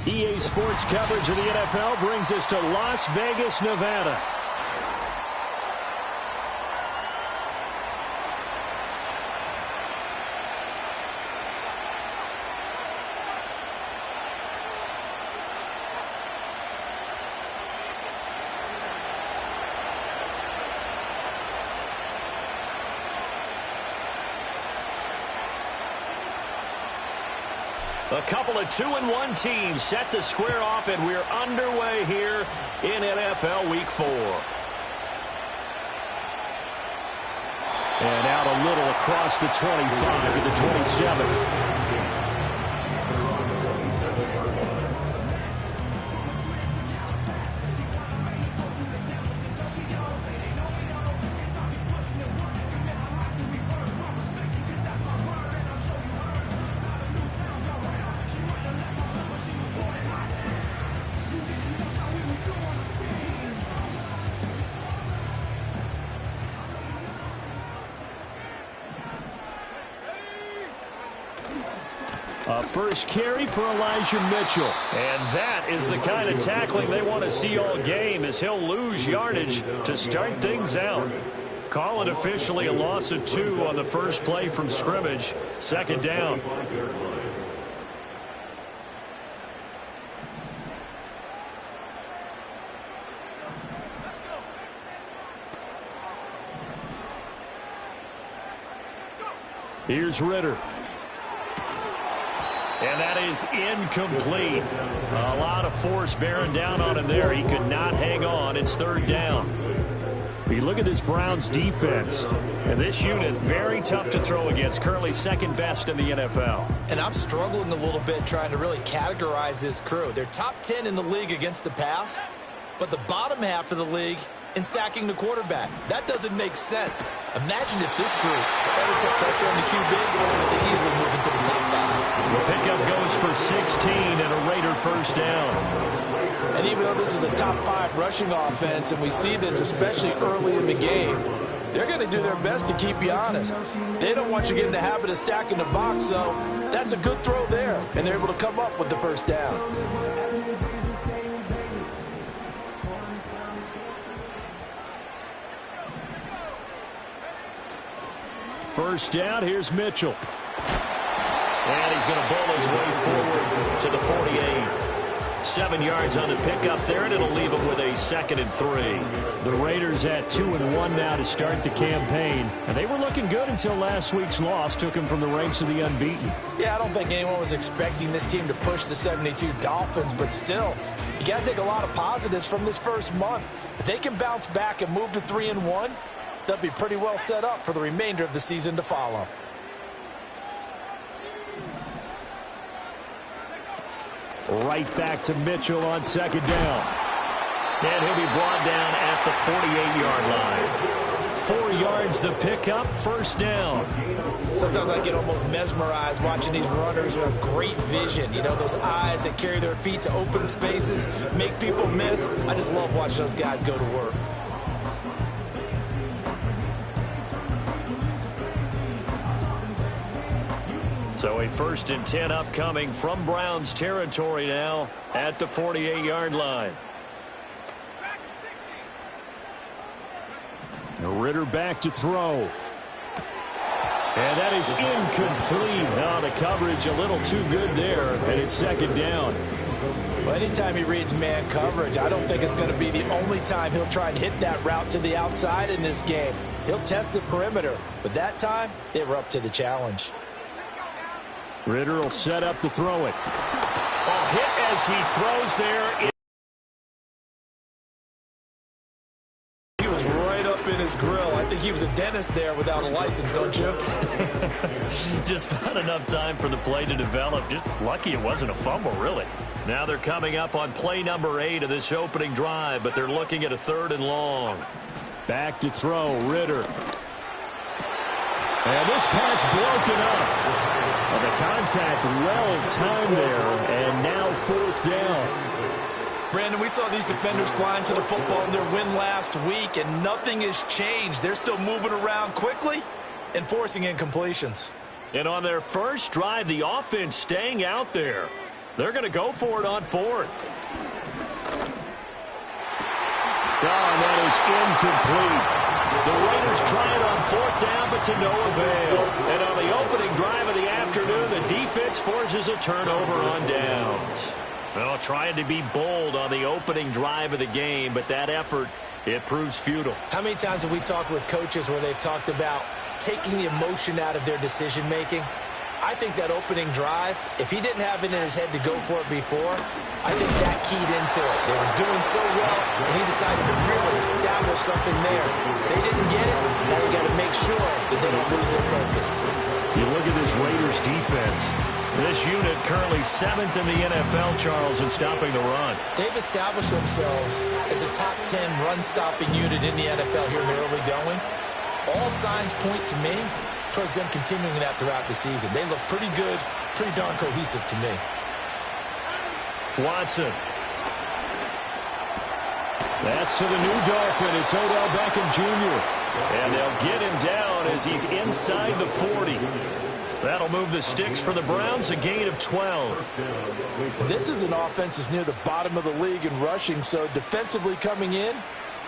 EA Sports coverage of the NFL brings us to Las Vegas, Nevada. A couple of 2-1 teams set to square off, and we're underway here in NFL Week 4. And out a little across the 25 to the 27. First carry for Elijah Mitchell. And that is the kind of tackling they want to see all game, as he'll lose yardage to start things out. Call it officially a loss of 2 on the first play from scrimmage. Second down. Here's Ritter. And that is incomplete. A lot of force bearing down on him there. He could not hang on. It's third down. You look at this Browns defense, and this unit very tough to throw against. Currently second best in the NFL. And I'm struggling a little bit trying to really categorize this crew. They're top 10 in the league against the pass, but the bottom half of the league in sacking the quarterback. That doesn't make sense. Imagine if this group ever put pressure on the QB, they'd easily move into the top 5. The pickup goes for 16 and a Raider first down. And even though this is a top 5 rushing offense, and we see this especially early in the game, they're going to do their best to keep you honest. They don't want you to get in the habit of stacking the box, so that's a good throw there, and they're able to come up with the first down. First down, here's Mitchell. And he's going to bowl his way forward to the 48. 7 yards on the pickup there, and it'll leave him with a 2nd and 3. The Raiders at 2-1 now to start the campaign. And they were looking good until last week's loss took them from the ranks of the unbeaten. Yeah, I don't think anyone was expecting this team to push the 72 Dolphins, but still, you got to take a lot of positives from this first month. If they can bounce back and move to 3-1, they'll be pretty well set up for the remainder of the season to follow. Right back to Mitchell on second down. And he'll be brought down at the 48-yard line. 4 yards the pickup, first down. Sometimes I get almost mesmerized watching these runners who have great vision. You know, those eyes that carry their feet to open spaces, make people miss. I just love watching those guys go to work. So a 1st and 10 upcoming from Browns territory now at the 48-yard line. Ritter back to throw. And that is incomplete. Oh, the coverage a little too good there, and it's second down. Well, anytime he reads man coverage, I don't think it's going to be the only time he'll try and hit that route to the outside in this game. He'll test the perimeter, but that time they were up to the challenge. Ritter will set up to throw it. Oh, hit as he throws there. He was right up in his grill. I think he was a dentist there without a license, don't you? Just not enough time for the play to develop. Just lucky it wasn't a fumble, really. Now they're coming up on play number 8 of this opening drive, but they're looking at a 3rd and long. Back to throw, Ritter. And this pass broken up. Well, the contact well-timed there, and now 4th down. Brandon, we saw these defenders flying to the football in their win last week, and nothing has changed. They're still moving around quickly and forcing incompletions. And on their first drive, the offense staying out there. They're going to go for it on 4th. And that is incomplete. The Raiders try it on 4th down, but to no avail. And on the opening drive of the afternoon, the defense forces a turnover on downs. Well, trying to be bold on the opening drive of the game, but that effort, it proves futile. How many times have we talked with coaches where they've talked about taking the emotion out of their decision-making? I think that opening drive, if he didn't have it in his head to go for it before, I think that keyed into it. They were doing so well, and he decided to really establish something there. They didn't get it. Now they got to make sure that they don't lose their focus. You look at this Raiders defense. This unit currently 7th in the NFL, Charles, in stopping the run. They've established themselves as a top 10 run-stopping unit in the NFL here in the early going. All signs point to me towards them continuing that throughout the season. They look pretty good, pretty darn cohesive to me. Watson. That's to the new Dolphin. It's Odell Beckham Jr. And they'll get him down as he's inside the 40. That'll move the sticks for the Browns, a gain of 12. This is an offense that's near the bottom of the league in rushing, so defensively coming in,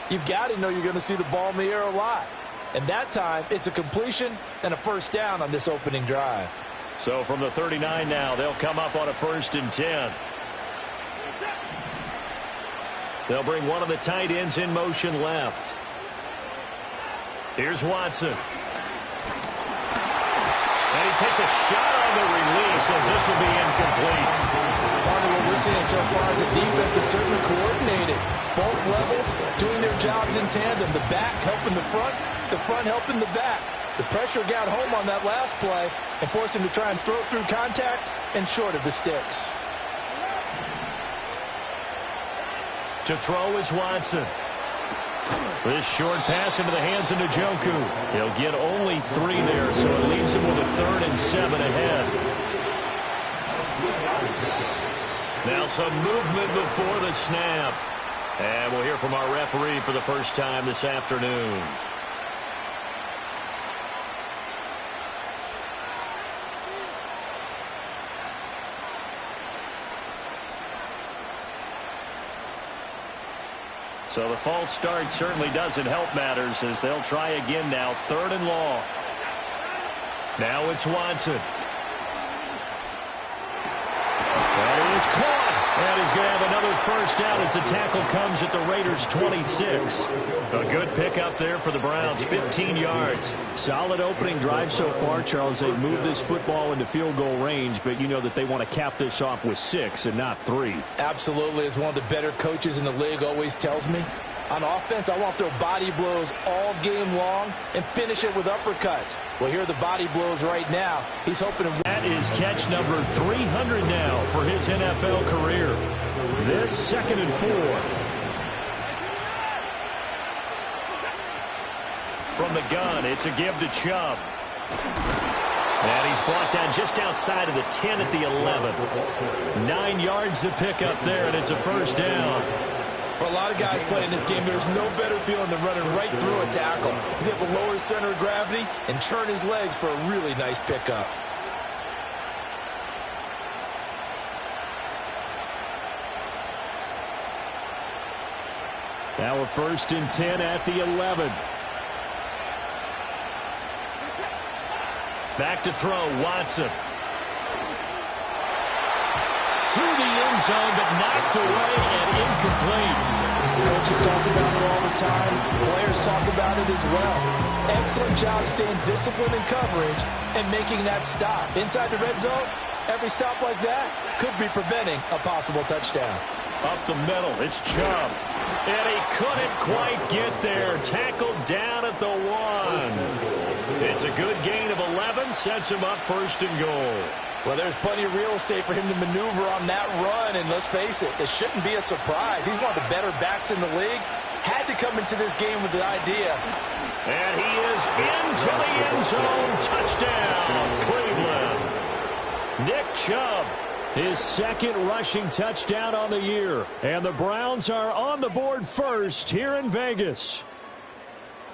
you've got to know you're going to see the ball in the air a lot. And that time, it's a completion and a 1st down on this opening drive. So from the 39 now, they'll come up on a 1st and 10. They'll bring one of the tight ends in motion left. Here's Watson. And he takes a shot on the release as this will be incomplete. Part of what we're seeing so far is the defense is certainly coordinated. Both levels doing their jobs in tandem. The back helping the front helping the back. The pressure got home on that last play and forced him to try and throw through contact and short of the sticks. To throw is Watson. This short pass into the hands of Njoku. He'll get only 3 there, so it leaves him with a 3rd and 7 ahead. Now some movement before the snap. And we'll hear from our referee for the first time this afternoon. So the false start certainly doesn't help matters as they'll try again now. 3rd and long. Now it's Watson. That is caught. And he's going to have another 1st down as the tackle comes at the Raiders' 26. A good pickup there for the Browns, 15 yards. Solid opening drive so far, Charles. They've moved this football into field goal range, but you know that they want to cap this off with 6 and not 3. Absolutely. As one of the better coaches in the league always tells me, on offense, I want to throw body blows all game long and finish it with uppercuts. Well, here are the body blows right now. He's hoping to... That is catch number 300 now for his NFL career. This 2nd and 4. From the gun, it's a give to Chubb. And he's brought down just outside of the 10 at the 11. 9 yards to pick up there, and it's a 1st down. For a lot of guys playing this game, there's no better feeling than running right through a tackle. He's able to lower his center of gravity and churn his legs for a really nice pickup. Now a 1st and 10 at the 11. Back to throw, Watson. To the end zone, but knocked away and incomplete. Coaches talk about it all the time. Players talk about it as well. Excellent job staying disciplined in coverage and making that stop. Inside the red zone, every stop like that could be preventing a possible touchdown. Up the middle, it's Chubb. And he couldn't quite get there. Tackled down at the 1. It's a good gain of 11, sets him up first and goal. Well, there's plenty of real estate for him to maneuver on that run, and let's face it, it shouldn't be a surprise. He's one of the better backs in the league. Had to come into this game with the idea. And he is into the end zone. Touchdown, Cleveland. Nick Chubb, his second rushing touchdown on the year. And the Browns are on the board first here in Vegas.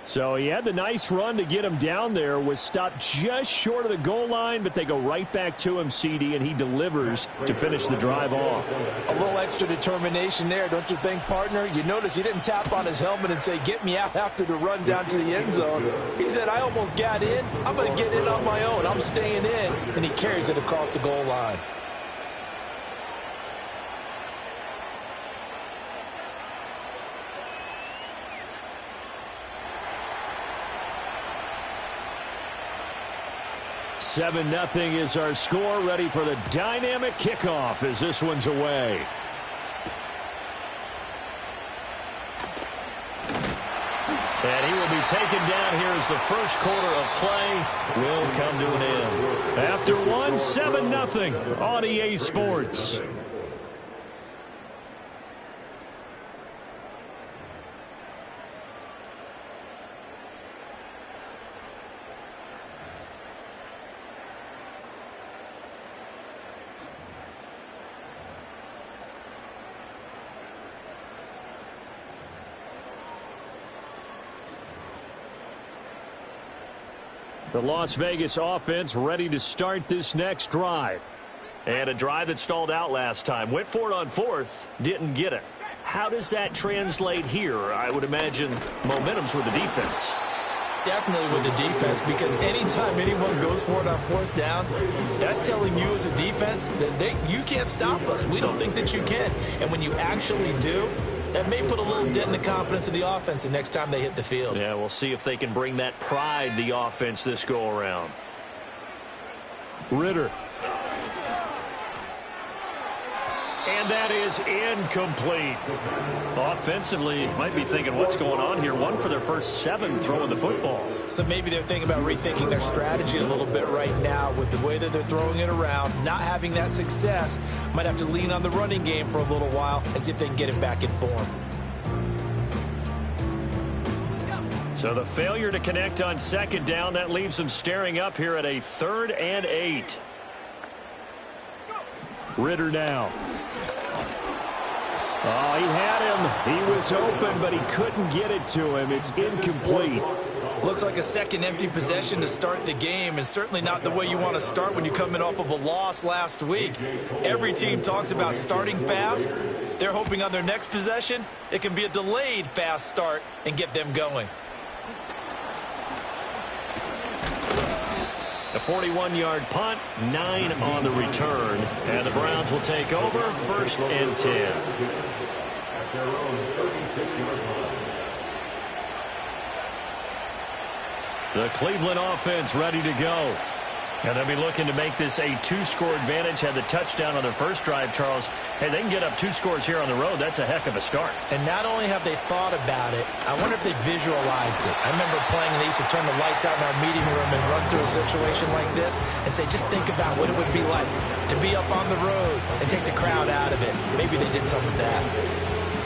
So he had the nice run to get him down there, was stopped just short of the goal line, but they go right back to him, CD, and he delivers to finish the drive off. A little extra determination there, don't you think, partner? You notice he didn't tap on his helmet and say, get me out after the run down to the end zone. He said, I almost got in. I'm going to get in on my own. I'm staying in. And he carries it across the goal line. Seven 0 is our score. Ready for the dynamic kickoff as this one's away. And he will be taken down here as the first quarter of play will come to an end. After one, 7-0 on EA Sports. The Las Vegas offense ready to start this next drive. And a drive that stalled out last time. Went for it on fourth, didn't get it. How does that translate here? I would imagine momentum's with the defense. Definitely with the defense, because anytime anyone goes for it on fourth down, that's telling you as a defense that you can't stop us. We don't think that you can. And when you actually do, that may put a little dent in the confidence of the offense the next time they hit the field. Yeah, we'll see if they can bring that pride, the offense, this go-around. Ritter. And that is incomplete. Offensively, you might be thinking, what's going on here? One for their first 7 throwing the football. So maybe they're thinking about rethinking their strategy a little bit right now with the way that they're throwing it around. Not having that success, might have to lean on the running game for a little while and see if they can get it back in form. So the failure to connect on second down, that leaves them staring up here at a 3rd and 8. Ritter now. Oh, he had him. He was open, but he couldn't get it to him. It's incomplete. Looks like a second empty possession to start the game, and certainly not the way you want to start when you come in off of a loss last week. Every team talks about starting fast. They're hoping on their next possession, it can be a delayed fast start and get them going. A 41-yard punt, 9 on the return. And the Browns will take over, 1st and 10. The Cleveland offense ready to go. And they'll be looking to make this a 2-score advantage. Had the touchdown on their first drive, Charles. Hey, they can get up 2 scores here on the road. That's a heck of a start. And not only have they thought about it, I wonder if they visualized it. I remember playing, and they used to turn the lights out in our meeting room and run through a situation like this and say, just think about what it would be like to be up on the road and take the crowd out of it. Maybe they did some of that.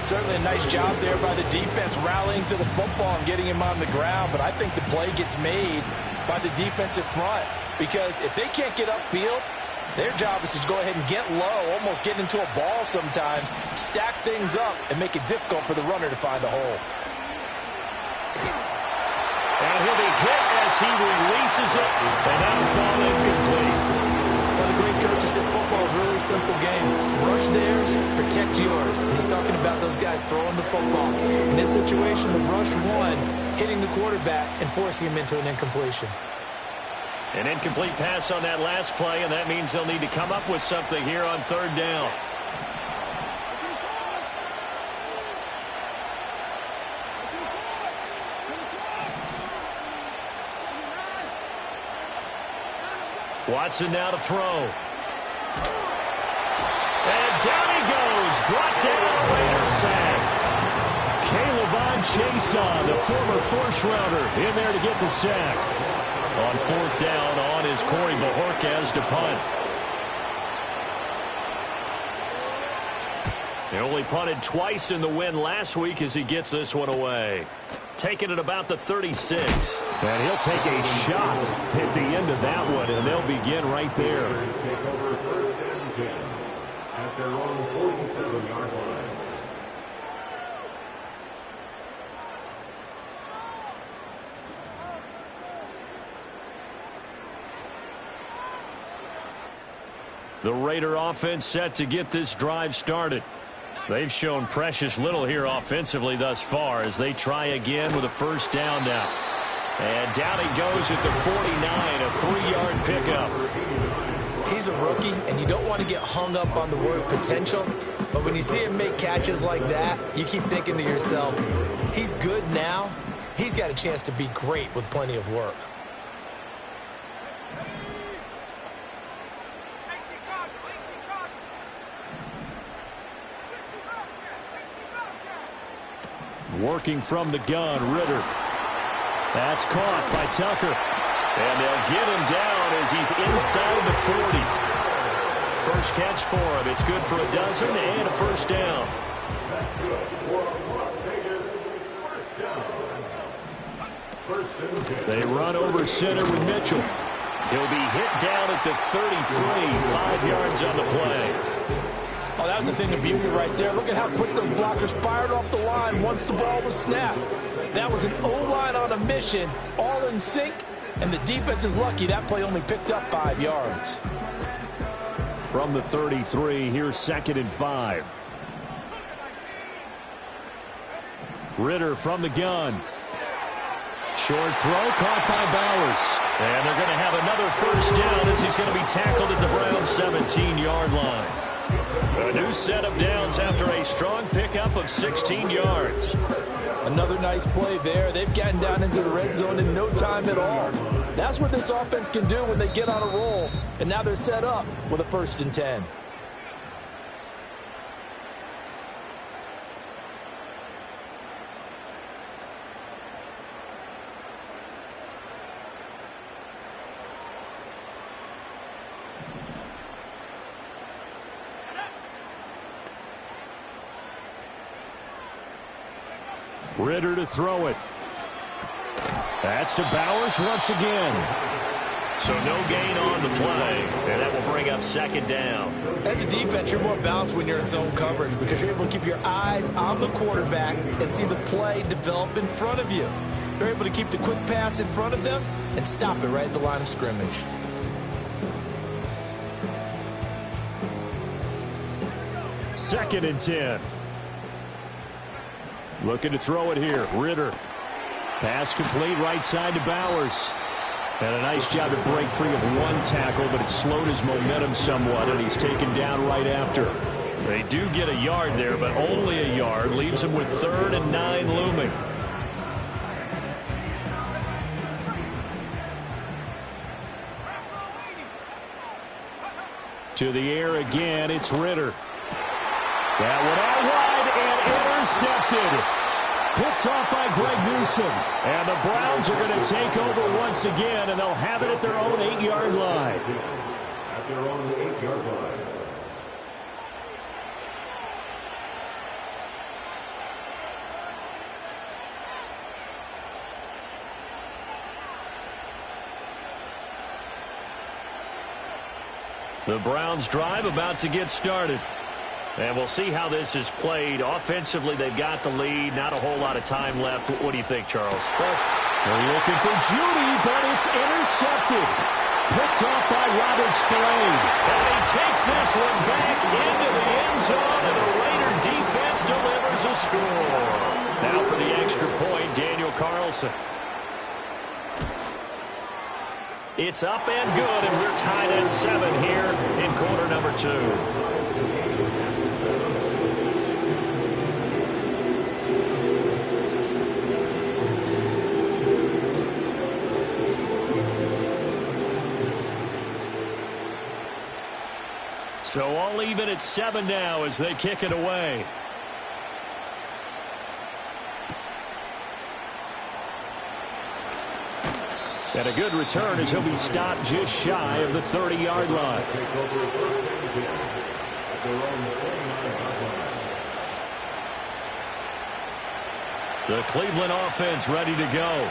Certainly a nice job there by the defense rallying to the football and getting him on the ground, but I think the play gets made by the defensive front. Because if they can't get upfield, their job is to go ahead and get low, almost get into a ball sometimes, stack things up, and make it difficult for the runner to find a hole. And he'll be hit as he releases it, and that'll fall incomplete. One of the great coaches said football is a really simple game. Rush theirs, protect yours. And he's talking about those guys throwing the football. In this situation, the rush one, hitting the quarterback and forcing him into an incompletion. An incomplete pass on that last play, and that means they'll need to come up with something here on 3rd down. Watson now to throw. And down he goes, brought down sack. K'Lavon Chaisson, the former first-rounder, in there to get the sack. On fourth down, on is Corey Bojorquez to punt. He only punted twice in the win last week as he gets this one away. Taking it about the 36. And he'll take a shot at the end of that one, and they'll begin right there. At their own 47-yard line. The Raider offense set to get this drive started. They've shown precious little here offensively thus far as they try again with a first down now. And down he goes at the 49, a 3-yard pickup. He's a rookie, and you don't want to get hung up on the word potential, but when you see him make catches like that, you keep thinking to yourself, he's good now. He's got a chance to be great with plenty of work. Working from the gun, Ridder. That's caught by Tucker. And they'll get him down as he's inside the 40. First catch for him. It's good for a dozen and a first down. They run over center with Mitchell. He'll be hit down at the 33, 5 yards on the play. Oh, that was a thing of beauty right there. Look at how quick those blockers fired off the line once the ball was snapped. That was an O-line on a mission, all in sync, and the defense is lucky that play only picked up 5 yards. From the 33, here's 2nd and 5. Ridder from the gun. Short throw caught by Bowers. And they're going to have another first down as he's going to be tackled at the Browns' 17-yard line. A new set of downs after a strong pickup of 16 yards. Another nice play there. They've gotten down into the red zone in no time at all. That's what this offense can do when they get on a roll. And now they're set up with a 1st and 10. Ridder to throw it. That's to Bowers once again. So no gain on the play, and that will bring up 2nd down. As a defense, you're more balanced when you're in zone coverage because you're able to keep your eyes on the quarterback and see the play develop in front of you. You're able to keep the quick pass in front of them and stop it right at the line of scrimmage. Second and 10. Looking to throw it here. Ridder. Pass complete right side to Bowers. And a nice job to break free of one tackle, but it slowed his momentum somewhat, and he's taken down right after. They do get a yard there, but only a yard. Leaves him with 3rd and 9 looming. To the air again, it's Ridder. That one out wide and intercepted. Picked off by Greg Newsome. And the Browns are going to take over once again, and they'll have it at their own 8-yard line. At their own 8-yard line. The Browns drive about to get started. And we'll see how this is played. Offensively, they've got the lead. Not a whole lot of time left. What do you think, Charles? They're looking for Judy, but it's intercepted. Picked off by Robert Spillane. And he takes this one back into the end zone, and the Raider defense delivers a score. Now for the extra point, Daniel Carlson. It's up and good, and we're tied at 7 here in quarter number 2. So all even at 7 now as they kick it away. And a good return as he'll be stopped just shy of the 30-yard line. The Cleveland offense ready to go.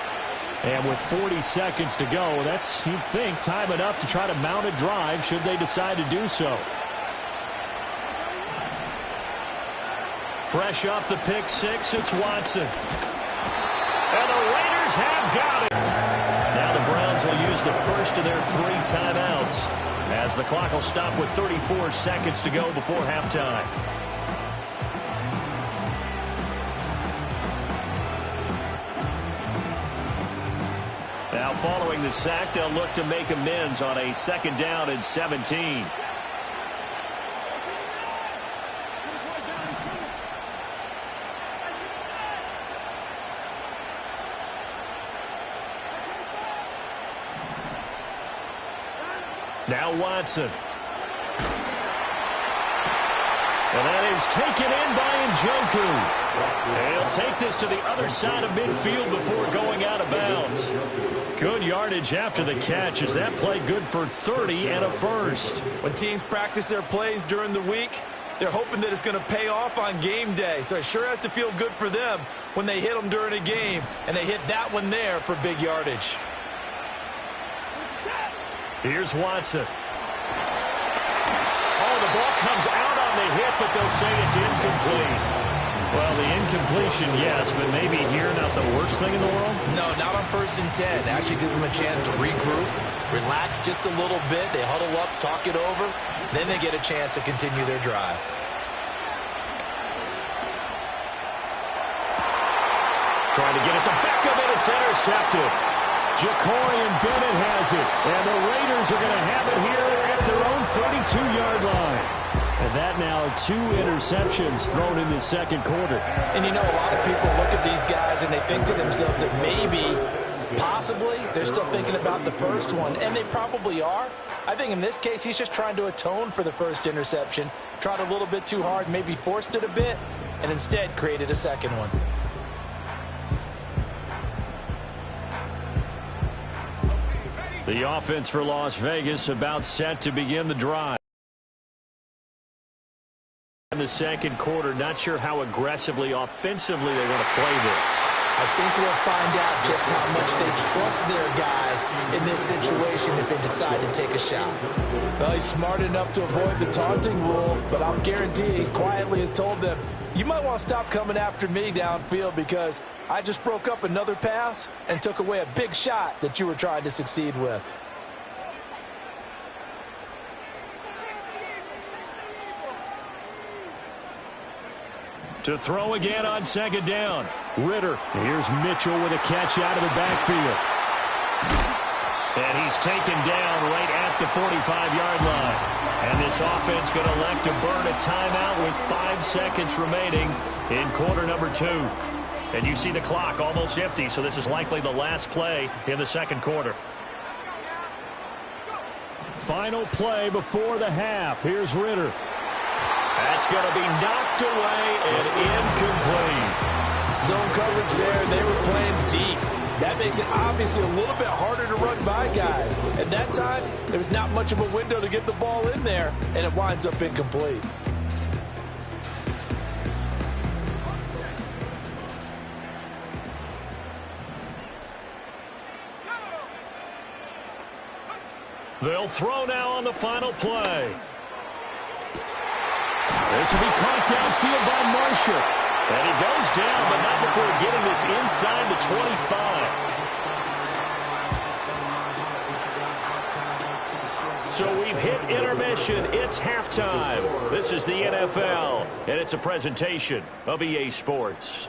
And with 40 seconds to go, that's, you'd think, time enough to try to mount a drive should they decide to do so. Fresh off the pick six, it's Watson. And the Raiders have got it. Now the Browns will use the first of their 3 timeouts as the clock will stop with 34 seconds to go before halftime. Now following the sack, they'll look to make amends on a 2nd down and 17. Now Watson. And that is taken in by Njoku. He'll take this to the other side of midfield before going out of bounds. Good yardage after the catch as that play good for 30 and a first. When teams practice their plays during the week, they're hoping that it's going to pay off on game day. So it sure has to feel good for them when they hit them during a game, and they hit that one there for big yardage. Here's Watson. Oh, the ball comes out on the hit, but they'll say it's incomplete. Well, the incompletion, yes, but maybe here not the worst thing in the world? No, not on 1st and 10. Actually gives them a chance to regroup, relax just a little bit. They huddle up, talk it over. Then they get a chance to continue their drive. Trying to get it to Beckham, and it's intercepted. Jacorian Bennett has it, and the Raiders are going to have it here at their own 32-yard line. And that now 2 interceptions thrown in the 2nd quarter. And you know, a lot of people look at these guys and they think to themselves that maybe, possibly, they're still thinking about the first one, and they probably are. I think in this case, he's just trying to atone for the first interception, tried a little bit too hard, maybe forced it a bit, and instead created a second one. The offense for Las Vegas about set to begin the drive. In the 2nd quarter, not sure how aggressively, offensively they want to play this. I think we'll find out just how much they trust their guys in this situation if they decide to take a shot. Well, he's smart enough to avoid the taunting rule, but I'm guaranteeing he quietly has told them, you might want to stop coming after me downfield because I just broke up another pass and took away a big shot that you were trying to succeed with. To throw again on 2nd down. Ritter. Here's Mitchell with a catch out of the backfield. And he's taken down right at the 45-yard line. And this offense going to elect to burn a timeout with 5 seconds remaining in quarter number 2. And you see the clock almost empty, so this is likely the last play in the 2nd quarter. Final play before the half. Here's Ritter. That's going to be knocked away and incomplete. Zone coverage there. They were playing deep. That makes it obviously a little bit harder to run by guys. At that time, there was not much of a window to get the ball in there, and it winds up incomplete. They'll throw now on the final play. This will be caught downfield by Marshall. And he goes down, but not before getting this inside the 25. So we've hit intermission. It's halftime. This is the NFL, and it's a presentation of EA Sports.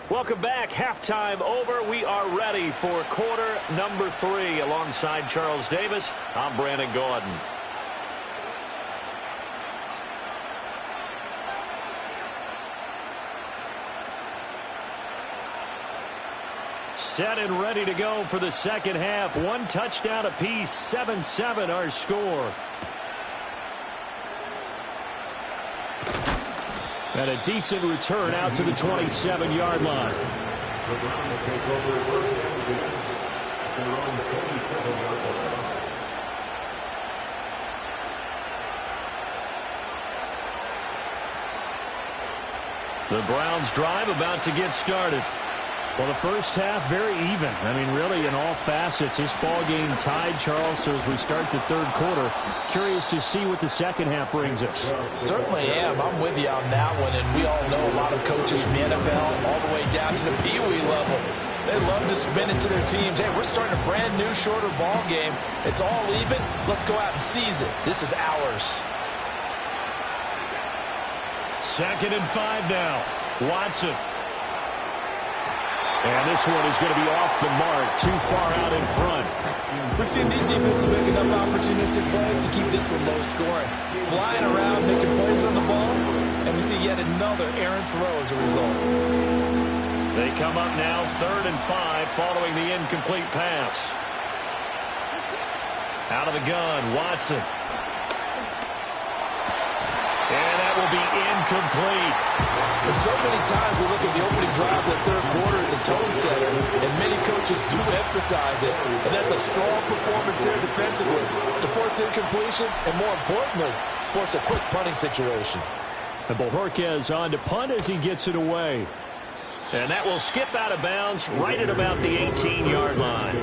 Welcome back. Halftime over. We are ready for quarter number 3. Alongside Charles Davis, I'm Brandon Gaudin. Set and ready to go for the second half. One touchdown apiece, 7-7 our score. And a decent return out to the 27-yard line. The Browns drive about to get started. Well, the first half, very even. I mean, really, in all facets, this ball game tied, Charles. So as we start the third quarter, curious to see what the second half brings us. Certainly am. I'm with you on that one. And we all know a lot of coaches from the NFL all the way down to the Pee-wee level. They love to spin it to their teams. Hey, we're starting a brand new, shorter ball game. It's all even. Let's go out and seize it. This is ours. 2nd and 5 now. Watson. And this one is going to be off the mark, too far out in front. We've seen these defenses make enough opportunistic plays to keep this one low scoring. Flying around, making plays on the ball, and we see yet another errant throw as a result. They come up now 3rd and 5 following the incomplete pass. Out of the gun, Watson. And that will be incomplete. And so many times we look at the opening drive of the third quarter as a tone setter, and many coaches do emphasize it. And that's a strong performance there defensively to force incompletion and, more importantly, force a quick punting situation. And Bojorquez on to punt as he gets it away. And that will skip out of bounds right at about the 18-yard line.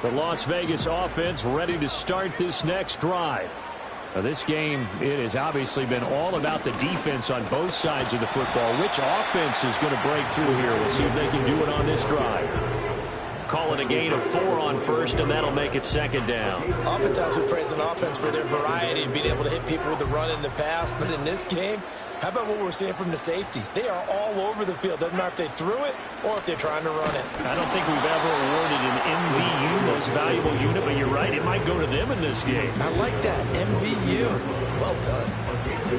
The Las Vegas offense ready to start this next drive. Now, this game, it has obviously been all about the defense on both sides of the football. Which offense is going to break through here? We'll see if they can do it on this drive. Call it a gain of 4 on first, and that'll make it 2nd down. Oftentimes we praise an offense for their variety and being able to hit people with the run in the pass. But in this game, how about what we're seeing from the safeties? They are all over the field. Doesn't matter if they threw it or if they're trying to run it. I don't think we've ever awarded an MVU, most valuable unit, but you're right, it might go to them in this game. I like that, MVU. Well done.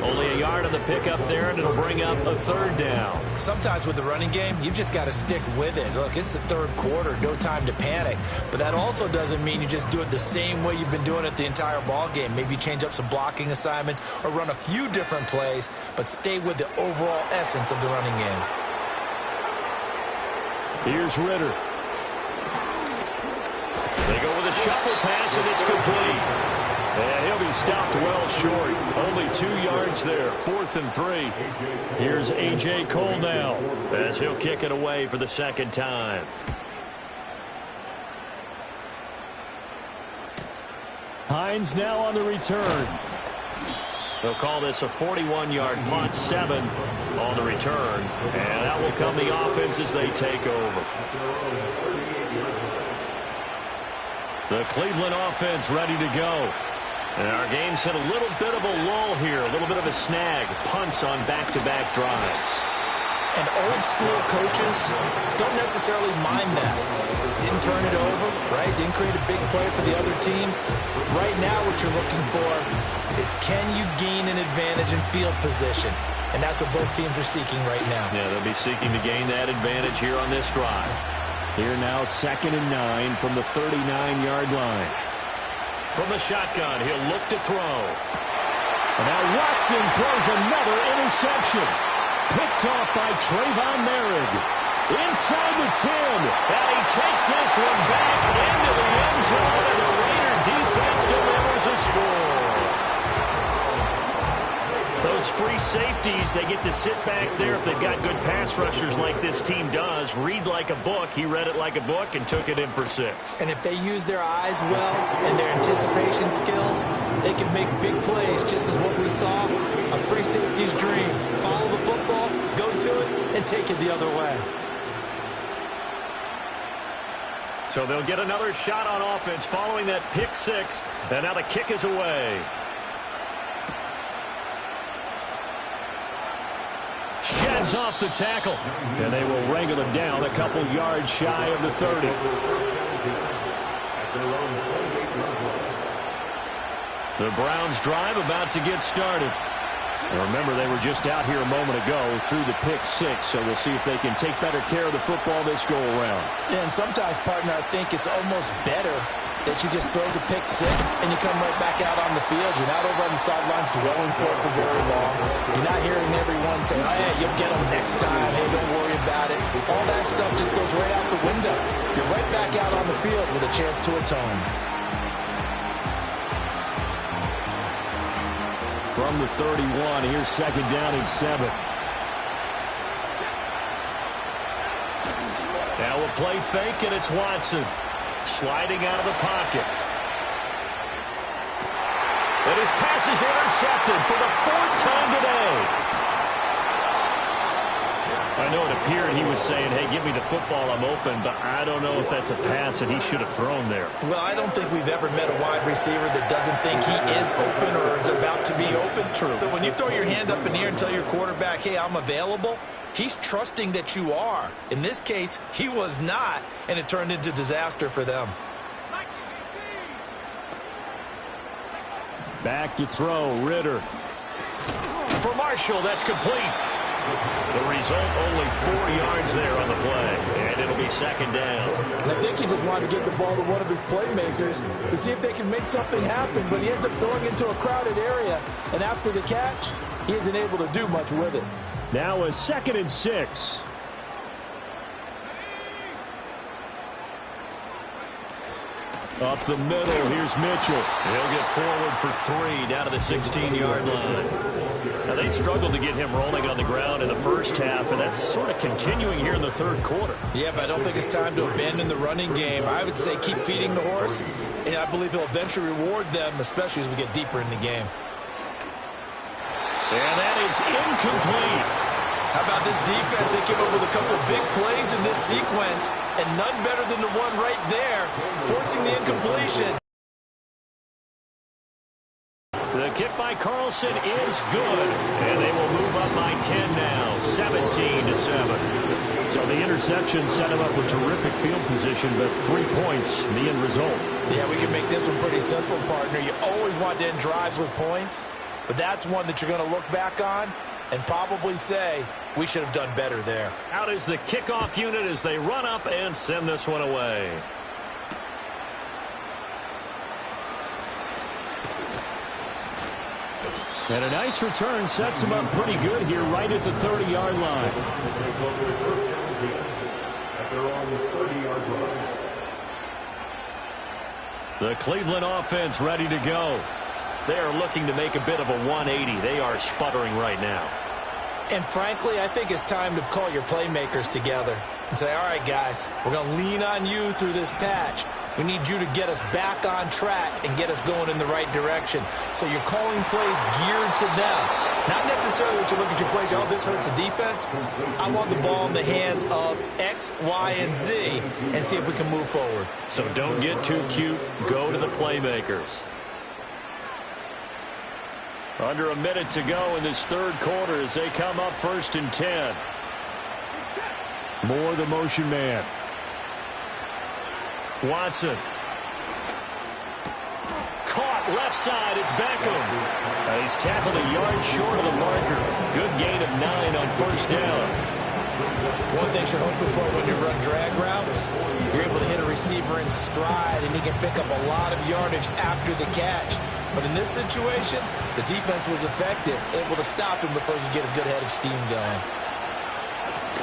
Only a yard on the pickup there, and it'll bring up a 3rd down. Sometimes with the running game, you've just got to stick with it. Look, it's the third quarter, no time to panic. But that also doesn't mean you just do it the same way you've been doing it the entire ball game. Maybe change up some blocking assignments or run a few different plays, but stay with the overall essence of the running game. Here's Ritter. They go with a shuffle pass, and it's complete. And he'll be stopped well short. Only 2 yards there. 4th and 3. Here's A.J. Cole now as he'll kick it away for the 2nd time. Hines now on the return. They'll call this a 41-yard punt, 7 on the return. And that will come the offense as they take over. The Cleveland offense ready to go. And our game's hit a little bit of a lull here, a little bit of a snag. Punts on back-to-back drives. And old-school coaches don't necessarily mind that. Didn't turn it over, right? Didn't create a big play for the other team. Right now what you're looking for is can you gain an advantage in field position? And that's what both teams are seeking right now. Yeah, they'll be seeking to gain that advantage here on this drive. Here now 2nd and 9 from the 39-yard line. From the shotgun, he'll look to throw. And now Watson throws another interception. Picked off by Trayvon Merrick. Inside the 10. And he takes this one back into the end zone, and the Raider defense delivers a score. Those free safeties, they get to sit back there if they've got good pass rushers like this team does. Read like a book. He read it like a book and took it in for 6. And if they use their eyes well and their anticipation skills, they can make big plays, just as what we saw. A free safety's dream. Follow the football, go to it, and take it the other way. So they'll get another shot on offense following that pick 6. And now the kick is away. Sheds off the tackle. And they will wrangle him down a couple yards shy of the 30. The Browns drive about to get started. And remember, they were just out here a moment ago through the pick six, so we'll see if they can take better care of the football this go-around. Yeah, and sometimes, partner, I think it's almost better that you just throw the pick six and you come right back out on the field. You're not over on the sidelines dwelling for it for very long. You're not hearing everyone say, oh, yeah, you'll get them next time. Hey, don't worry about it. All that stuff just goes right out the window. You're right back out on the field with a chance to atone. From the 31, here's second down and 7. Now a play fake, and it's Watson. Sliding out of the pocket. And his pass is intercepted for the fourth time today. I know it appeared he was saying, hey, give me the football, I'm open, but I don't know if that's a pass that he should have thrown there. Well, I don't think we've ever met a wide receiver that doesn't think he is open or is about to be open. True. So when you throw your hand up in the air and tell your quarterback, hey, I'm available, he's trusting that you are. In this case, he was not, and it turned into disaster for them. Back to throw, Ritter. For Marshall, that's complete. The result, only 4 yards there on the play, and it'll be second down. And I think he just wanted to get the ball to one of his playmakers to see if they can make something happen, but he ends up throwing into a crowded area, and after the catch, he isn't able to do much with it. Now a second and 6. Up the middle, here's Mitchell. He'll get forward for 3 down to the 16-yard line. Now, they struggled to get him rolling on the ground in the first half, and that's sort of continuing here in the third quarter. Yeah, but I don't think it's time to abandon the running game. I would say keep feeding the horse, and I believe he'll eventually reward them, especially as we get deeper in the game. And that is incomplete. How about this defense? They came up with a couple of big plays in this sequence, and none better than the one right there, forcing the incompletion. The kick by Carlson is good, and they will move up by 10 now, 17-7. So the interception set him up with terrific field position, but 3 points, the end result. Yeah, we can make this one pretty simple, partner. You always want to end drives with points, but that's one that you're going to look back on and probably say, we should have done better there. Out is the kickoff unit as they run up and send this one away. And a nice return sets him up pretty good here right at the 30-yard line. The Cleveland offense ready to go. They are looking to make a bit of a 180. They are sputtering right now. And frankly, I think it's time to call your playmakers together and say, all right, guys, we're going to lean on you through this patch. We need you to get us back on track and get us going in the right direction. So you're calling plays geared to them. Not necessarily that you look at your plays, oh, this hurts the defense. I want the ball in the hands of X, Y, and Z and see if we can move forward. So don't get too cute. Go to the playmakers. Under a minute to go in this third quarter as they come up 1st and 10. Moore, the motion man. Watson. Caught left side. It's Beckham. He's tackled a yard short of the marker. Good gain of 9 on 1st down. One thing you're hoping for when you run drag routes, you're able to hit a receiver in stride, and he can pick up a lot of yardage after the catch. But in this situation, the defense was effective, able to stop him before he could get a good head of steam going.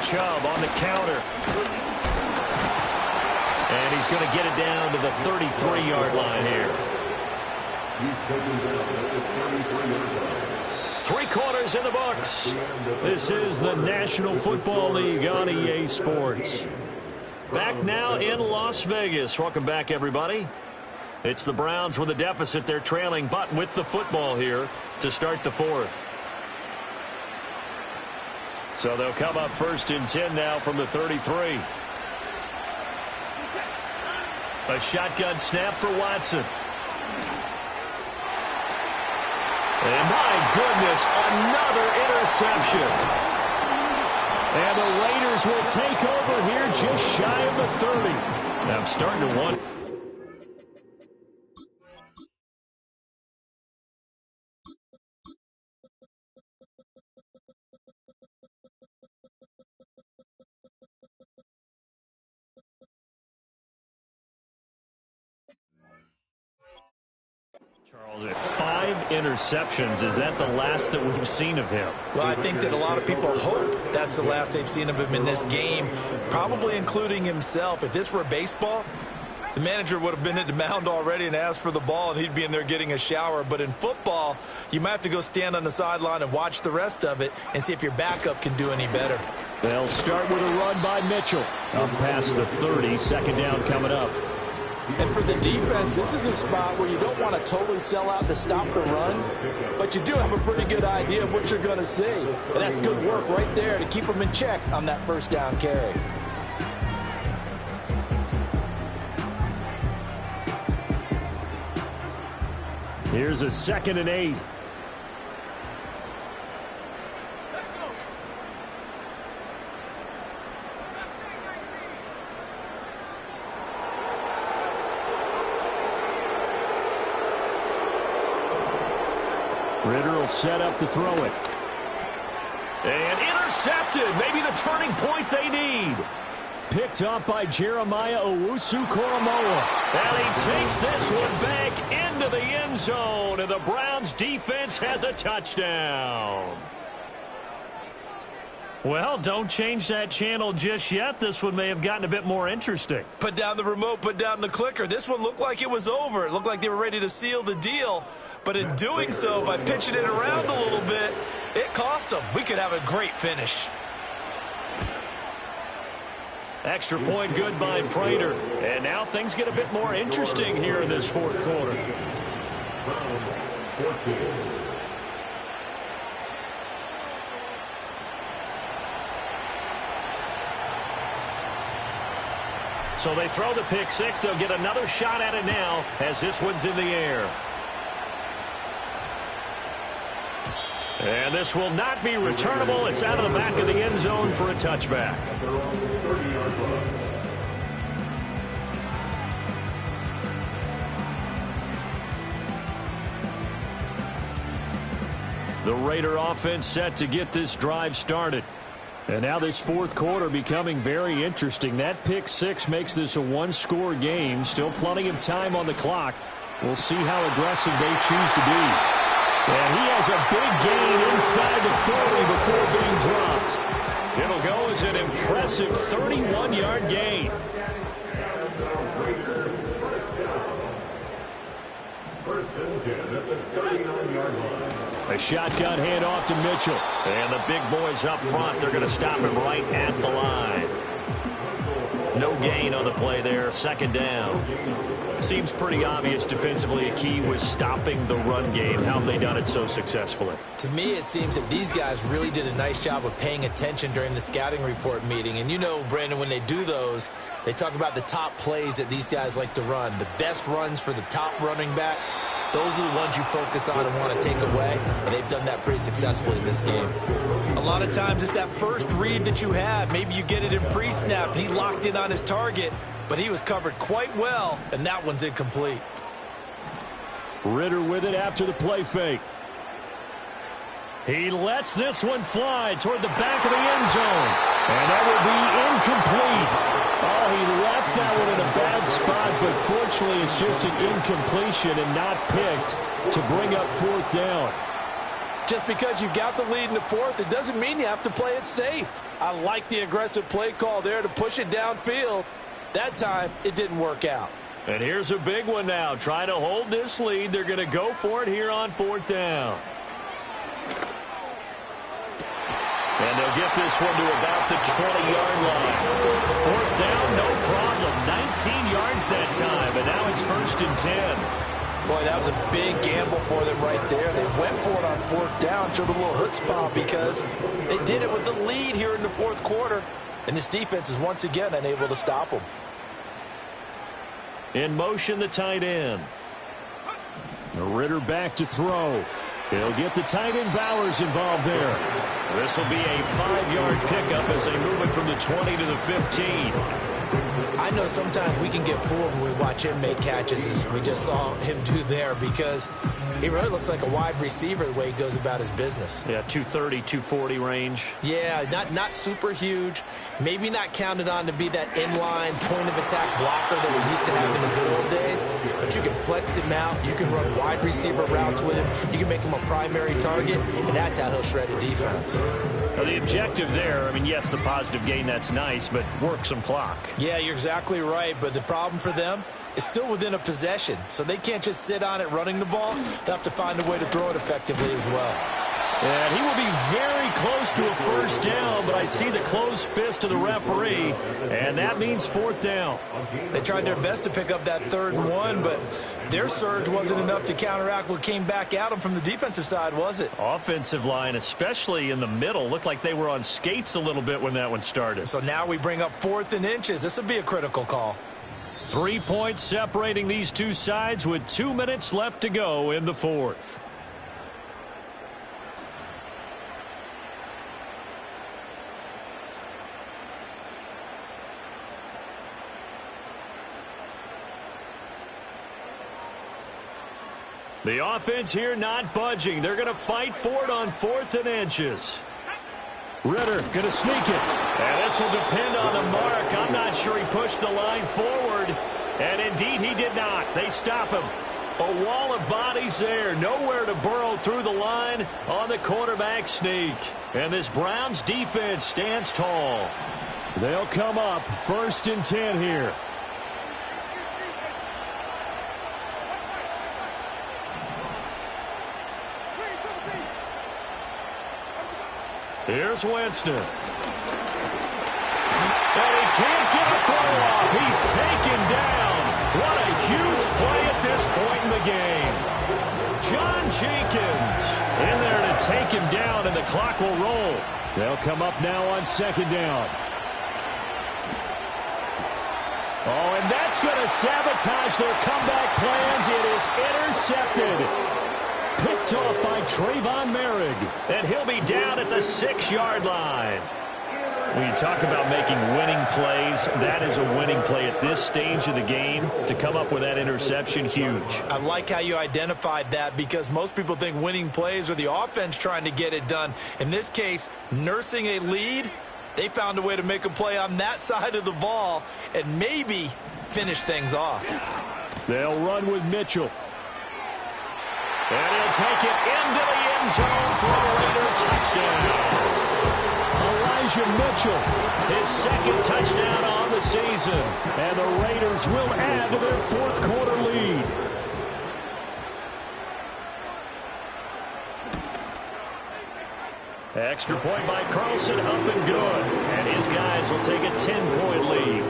Chubb on the counter. And he's going to get it down to the 33-yard line here. 3 quarters in the books. This is the National Football League on EA Sports. Back now in Las Vegas. Welcome back, everybody. It's the Browns with a deficit. They're trailing, but with the football here to start the 4th. So they'll come up 1st and 10 now from the 33. A shotgun snap for Watson. And my goodness, another interception. And the Raiders will take over here just shy of the 30. Now I'm starting to wonder. interceptions. Is that the last that we've seen of him? Well, I think that a lot of people hope that's the last they've seen of him in this game, probably including himself. If this were baseball, the manager would have been at the mound already and asked for the ball, and he'd be in there getting a shower. But in football, you might have to go stand on the sideline and watch the rest of it and see if your backup can do any better. They'll start with a run by Mitchell. Up past the 30, second down coming up. And for the defense, this is a spot where you don't want to totally sell out to stop the run, but you do have a pretty good idea of what you're going to see. And that's good work right there to keep them in check on that first down carry. Here's a 2nd and 8. Ritter will set up to throw it. And intercepted. Maybe the turning point they need. Picked up by Jeremiah Owusu-Koramoah. And he takes this one back into the end zone. And the Browns defense has a touchdown. Well, don't change that channel just yet. This one may have gotten a bit more interesting. Put down the remote, put down the clicker. This one looked like it was over. It looked like they were ready to seal the deal. But in doing so, by pitching it around a little bit, it cost them. We could have a great finish. Extra point good by Prater. And now things get a bit more interesting here in this fourth quarter. So they throw the pick six. They'll get another shot at it now as this one's in the air. And this will not be returnable. It's out of the back of the end zone for a touchback. The Raider offense set to get this drive started. And now this fourth quarter becoming very interesting. That pick six makes this a one-score game. Still plenty of time on the clock. We'll see how aggressive they choose to be. And he has a big gain inside the 40 before being dropped. It'll go as an impressive 31-yard gain. A shotgun handoff to Mitchell. And the big boys up front, they're going to stop him right at the line. No gain on the play there, second down. Seems pretty obvious defensively a key was stopping the run game. How have they done it so successfully? To me, it seems that these guys really did a nice job of paying attention during the scouting report meeting. And you know, Brandon, when they do those, they talk about the top plays that these guys like to run. The best runs for the top running back, those are the ones you focus on and want to take away. And they've done that pretty successfully in this game. A lot of times it's that first read that you have. Maybe you get it in pre-snap and he locked in on his target, but he was covered quite well, and that one's incomplete. Ritter with it after the play fake. He lets this one fly toward the back of the end zone. And that will be incomplete. Oh, he left that one in a bad spot, but fortunately it's just an incompletion and not picked to bring up fourth down. Just because you got the lead in the fourth, it doesn't mean you have to play it safe. I like the aggressive play call there to push it downfield. That time, it didn't work out. And here's a big one now. Trying to hold this lead. They're going to go for it here on fourth down. And they'll get this one to about the 20-yard line. Fourth down, no problem. 19 yards that time, and now it's 1st and 10. Boy, that was a big gamble for them right there. They went for it on fourth down, showed a little chutzpah because they did it with the lead here in the fourth quarter. And this defense is once again unable to stop them. In motion, the tight end. Ritter back to throw. He'll get the tight end Bowers involved there. This will be a 5-yard pickup as they move it from the 20 to the 15. I know sometimes we can get fooled when we watch him make catches, as we just saw him do there, because he really looks like a wide receiver the way he goes about his business. Yeah, 230, 240 range. Yeah, not super huge. Maybe not counted on to be that inline point-of-attack blocker that we used to have in the good old days. But you can flex him out. You can run wide receiver routes with him. You can make him a primary target, and that's how he'll shred a defense. Now, the objective there, I mean, yes, the positive gain, that's nice, but work some clock. Yeah, you're exactly right. But the problem for them is still within a possession. So they can't just sit on it running the ball. They'll have to find a way to throw it effectively as well. And he will be very close to a first down, but I see the closed fist of the referee, and that means fourth down. They tried their best to pick up that 3rd and 1, but their surge wasn't enough to counteract what came back at them from the defensive side, was it? Offensive line, especially in the middle, looked like they were on skates a little bit when that one started. So now we bring up 4th and inches. This would be a critical call. 3 points separating these two sides with 2 minutes left to go in the fourth. The offense here not budging. They're going to fight for it on 4th and inches. Ritter going to sneak it. And this will depend on the mark. I'm not sure he pushed the line forward. And indeed he did not. They stop him. A wall of bodies there. Nowhere to burrow through the line on the quarterback sneak. And this Browns defense stands tall. They'll come up 1st and 10 here. Here's Winston. And he can't get a throw off. He's taken down. What a huge play at this point in the game. John Jenkins in there to take him down, and the clock will roll. They'll come up now on 2nd down. Oh, and that's going to sabotage their comeback plans. It is intercepted. Picked off by Trayvon Merrick. And he'll be down at the 6-yard line. When you talk about making winning plays, that is a winning play at this stage of the game. To come up with that interception, huge. I like how you identified that, because most people think winning plays are the offense trying to get it done. In this case, nursing a lead, they found a way to make a play on that side of the ball and maybe finish things off. They'll run with Mitchell. And he'll take it into the end zone for a Raider touchdown. Elijah Mitchell, his 2nd touchdown on the season. And the Raiders will add to their 4th quarter lead. Extra point by Carlson, up and good. And his guys will take a 10-point lead.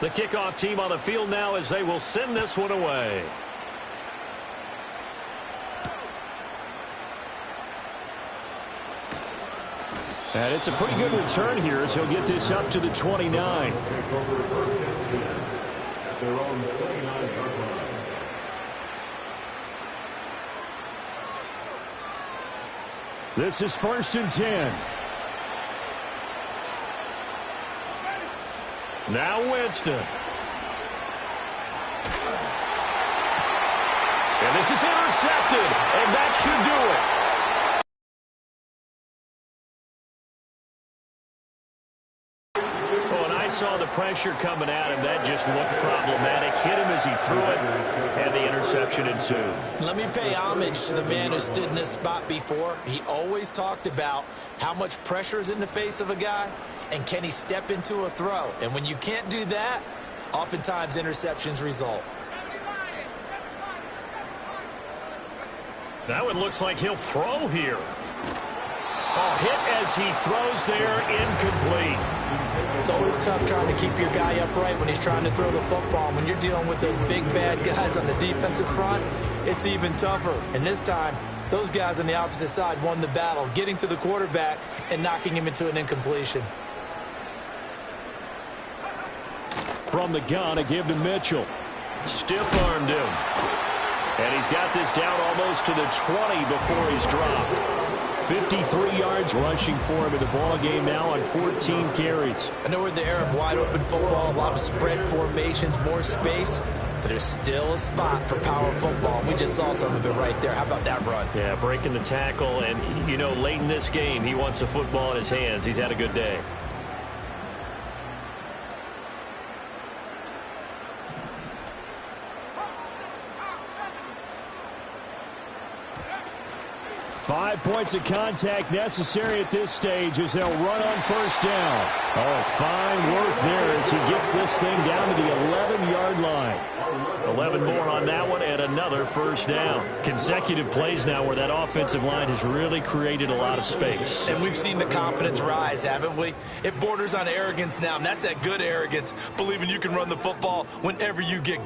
The kickoff team on the field now as they will send this one away. And it's a pretty good return here as he'll get this up to the 29. This is 1st and 10. Now Winston. And this is intercepted, and that should do it. Oh, and I saw the pressure coming at him. That just looked problematic. Hit him as he threw it, and the interception ensued. Let me pay homage to the man who stood in this spot before. He always talked about how much pressure is in the face of a guy, and can he step into a throw? And when you can't do that, oftentimes interceptions result. That one looks like he'll throw here. Oh, hit as he throws there, incomplete. It's always tough trying to keep your guy upright when he's trying to throw the football. When you're dealing with those big, bad guys on the defensive front, it's even tougher. And this time, those guys on the opposite side won the battle, getting to the quarterback and knocking him into an incompletion. From the gun, a give to Mitchell. Stiff-armed him. And he's got this down almost to the 20 before he's dropped. 53 yards rushing for him in the ball game now on 14 carries. I know we're in the era of wide-open football, a lot of spread formations, more space, but there's still a spot for power football. And we just saw some of it right there. How about that run? Yeah, breaking the tackle, and, you know, late in this game, he wants the football in his hands. He's had a good day. Five points of contact necessary at this stage as they'll run on first down. Oh, fine work there as he gets this thing down to the 11-yard line. 11 more on that one and another first down. Consecutive plays now where that offensive line has really created a lot of space. And we've seen the confidence rise, haven't we? It borders on arrogance now, and that's that good arrogance, believing you can run the football whenever you get